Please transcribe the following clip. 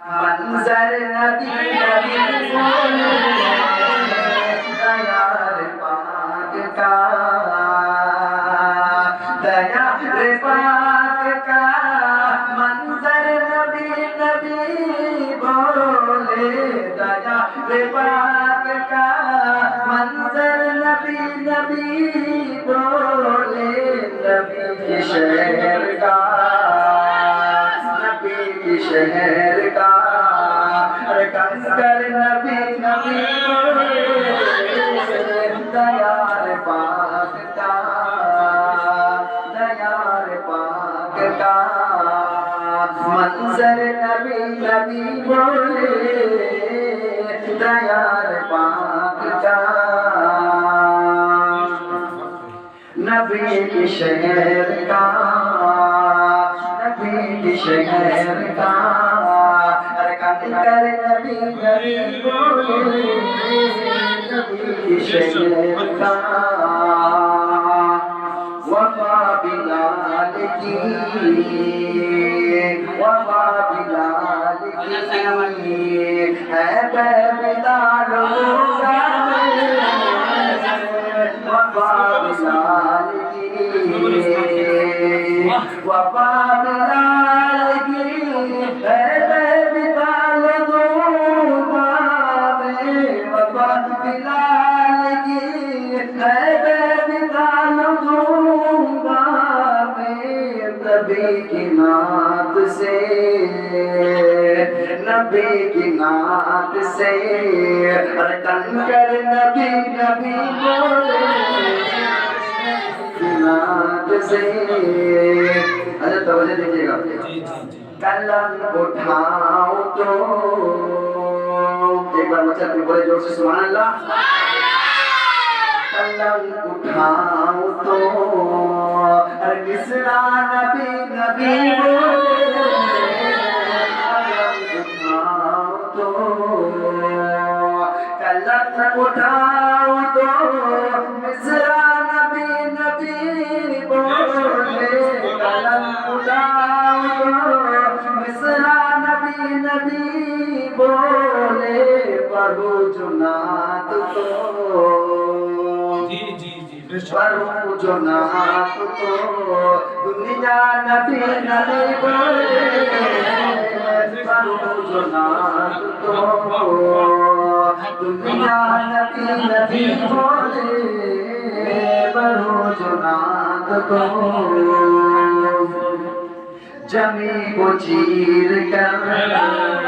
منظر نبی نبی بولے دیار پاک کا دیار پاک کا منظر نبی نبی بولے دیار پاک کا منظر نبی نبی بولے نبی شہر کا شہر کا کنکر نبی نبی دیار پاک کا دیار پاک کا منظر نبی نبی بولے دیار پاک کا نبی کی شہر کا نبی شہر کا کنکر نبی نبی بولے نبی شہر کا وفا بلال کی وفا بلال کی ہے بلال ہوگا وفا بلال کی وفا بلال کی ہے بلال ہوگا وفا بلال کی ہے بلال ہوگا نبی کی نعت سے نبی کی نعت سے کنکر نبی نبی بولے نعت سے اچھا توجہ دیجیے گا کلم اٹھاؤ تو ایک بار مچھر بھی بولے جوڑ سے سبحان اللہ کلم اٹھاؤ تو کسرا نبی نبی بولے کلم اٹھاؤ تو مصرا نبی نبی بولے کلم اٹھاؤ تو مصرا نبی نبی بولے پڑھو جنات تو پڑھو جنات تو دنیا نبی نبی بولے پڑھو جنات تو دنیا نبی نبی بولے پڑھو جنات تو جمی کو چیر کر